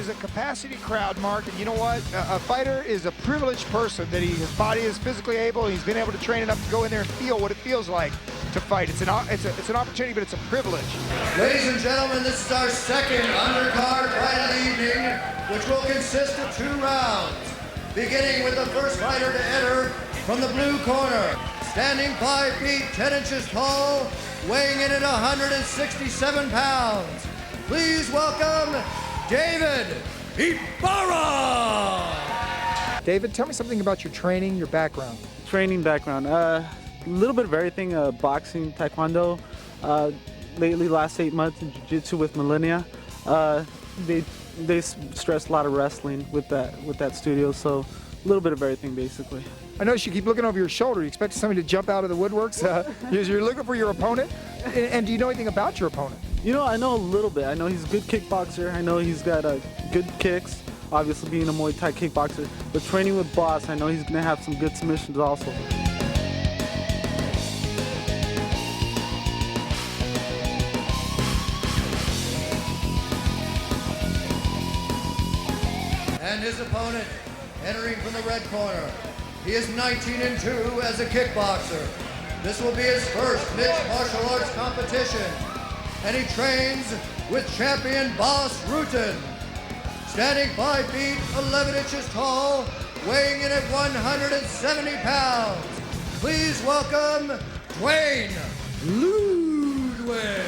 is a capacity crowd, Mark, and you know what? A fighter is a privileged person that his body is physically able, and he's been able to train enough to go in there and feel what it feels like to fight. It's an opportunity, but it's a privilege. Ladies and gentlemen, this is our second undercard fight of the evening, which will consist of 2 rounds. Beginning with the first fighter to enter from the blue corner, standing 5 feet 10 inches tall, weighing in at 167 pounds. Please welcome David Ibarra. David, tell me something about your training, your background. Training background, a little bit of everything, boxing, taekwondo, lately last 8 months in jiu-jitsu with Millennia. They stress a lot of wrestling with that studio, so a little bit of everything basically. I notice you keep looking over your shoulder. You expect somebody to jump out of the woodworks. You're looking for your opponent, and do you know anything about your opponent? You know, I know a little bit. I know he's a good kickboxer. I know he's got good kicks, obviously being a Muay Thai kickboxer. But training with Boss, I know he's going to have some good submissions also. And his opponent, entering from the red corner. He is 19-2 as a kickboxer. This will be his first mixed martial arts competition. And he trains with champion Boss Rutten. Standing 5 feet 11 inches tall, weighing in at 170 pounds. Please welcome Duane Ludwig.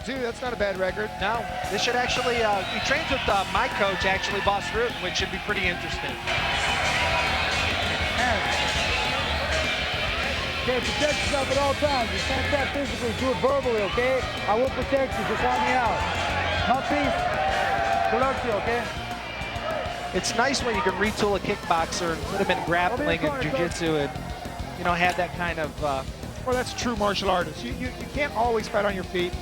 That's not a bad record. No, this should actually, he trains with my coach, actually, Boss Rutten, which should be pretty interesting. Okay, protect yourself at all times. You can't attack physically, do it verbally, okay? I will protect you, just help me out. Mouthpiece, good luck to you, okay? It's nice when you can retool a kickboxer and put him in grappling and jiu-jitsu and, you know, have that kind of... Well, that's true martial artists. You can't always fight on your feet.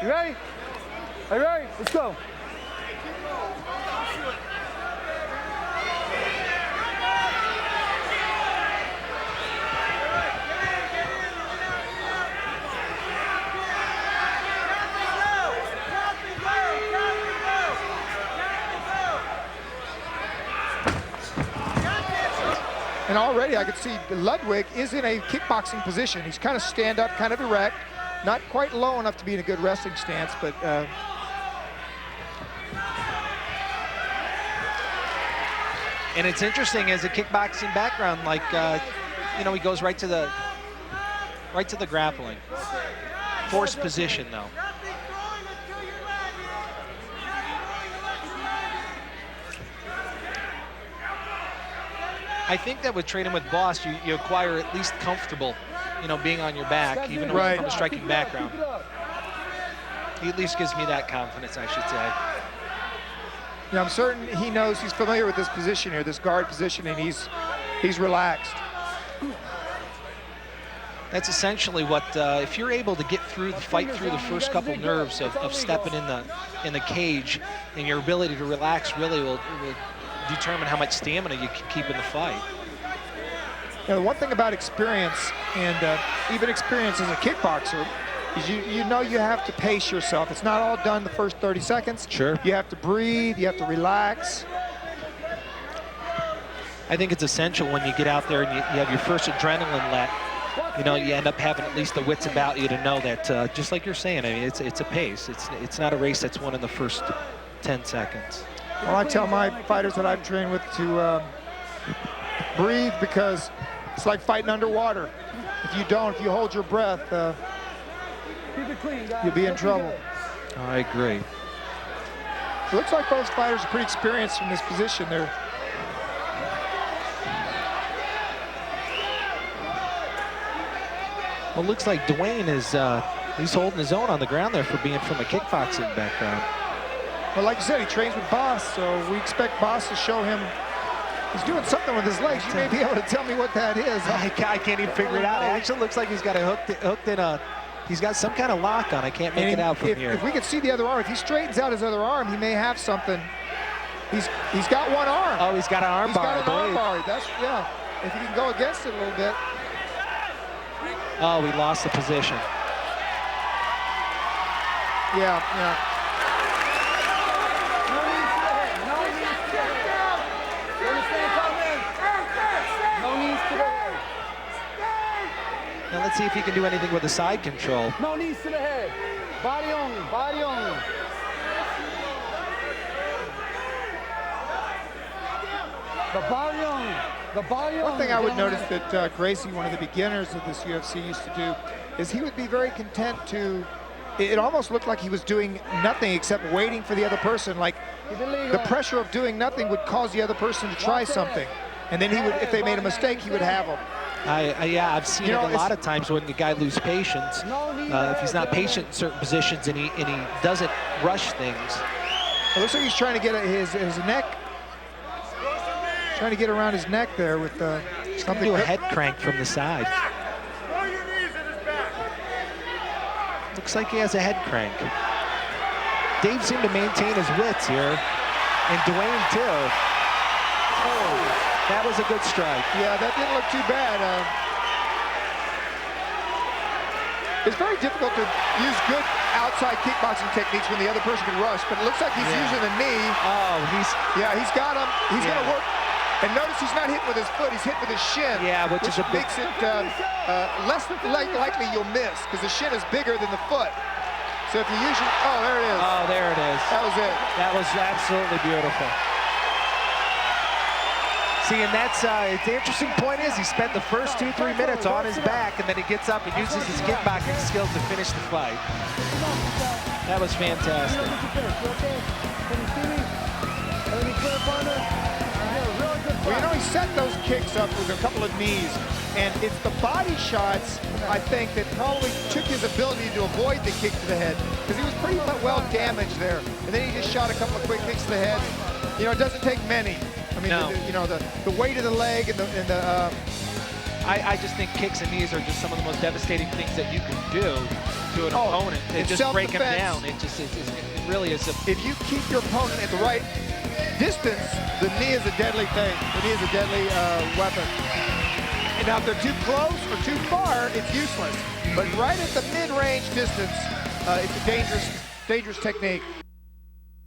You ready? Are you ready? Let's go. And already I could see Ludwig is in a kickboxing position. He's kind of stand up, kind of erect, not quite low enough to be in a good wrestling stance, but and it's interesting as a kickboxing background, like you know, he goes right to the grappling. Forced position though. I think that with training with Boss, you acquire at least comfortable, you know, being on your back, even from a striking background. He at least gives me that confidence, I should say. Yeah, I'm certain he knows, he's familiar with this position here, this guard position, and he's relaxed. That's essentially what, if you're able to get through the fight through the first couple nerves of stepping in the cage, and your ability to relax really will determine how much stamina you can keep in the fight. You know, the one thing about experience, and even experience as a kickboxer, is you know you have to pace yourself. It's not all done the first 30 seconds. Sure. You have to breathe, you have to relax. I think it's essential when you get out there and you have your first adrenaline let. You know, you end up having at least the wits about you to know that, just like you're saying, I mean, it's a pace. It's not a race that's won in the first 10 seconds. Well, I tell my fighters that I've trained with to breathe, because it's like fighting underwater. If you hold your breath, you'll be in trouble. I agree. It looks like both fighters are pretty experienced from this position. They're Well, it looks like Duane is he's holding his own on the ground there for being from a kickboxing background. Well, like you said, he trains with Boss, so we expect Boss to show him He's doing something with his legs. You may be able to tell me what that is. I can't even figure it out. It actually looks like he's got a hooked in a. He's got some kind of lock on. I can't make it out from here. If we could see the other arm, if he straightens out his other arm, he may have something. He's got one arm. Oh, he's got an arm bar. He's got an arm bar. That's, yeah. If he can go against it a little bit. Oh, we lost the position. Yeah, yeah. No knees to the head. No knees to the head. You understand, Coleman? No knees to the head. Now let's see if he can do anything with the side control. No knees to the head. Body only. Body only. The body only. The body only. One thing I would notice that Gracie, one of the beginners of this UFC, used to do is he would be very content to. It almost looked like he was doing nothing except waiting for the other person. Like the pressure of doing nothing would cause the other person to try something, and then he would, if they made a mistake, he would have them. Yeah, I've seen it a lot of times when the guy loses patience. If he's not patient in certain positions and he doesn't rush things. It looks like he's trying to get his neck. Trying to get around his neck there with something. Do a head crank from the side. Looks like he has a head crank. Dave seemed to maintain his wits here, and Duane too. Oh, that was a good strike. Yeah, that didn't look too bad. It's very difficult to use good outside kickboxing techniques when the other person can rush, but it looks like he's using a knee. Oh, he's got him. He's going to work. And notice he's not hitting with his foot, he's hitting with his shin. Yeah, which is makes it less likely you'll miss, because the shin is bigger than the foot. So if you use your, oh, there it is. Oh, there it is. That was it. That was absolutely beautiful. See, and that's the interesting point is he spent the first 2-3 minutes on his back, and then he gets up and uses his kickboxing skills to finish the fight. That was fantastic. Well, you know, he set those kicks up with a couple of knees, and it's the body shots, I think, that probably took his ability to avoid the kick to the head, because he was pretty well damaged there. And then he just shot a couple of quick kicks to the head. You know, it doesn't take many. I mean, No. you know, the weight of the leg and the I just think kicks and knees are just some of the most devastating things that you can do to an opponent. They it's just break him self-defense. down. It really is. If you keep your opponent at the right distance, the knee is a deadly thing. The knee is a deadly weapon. And now if they're too close or too far, it's useless. But right at the mid-range distance, it's a dangerous technique.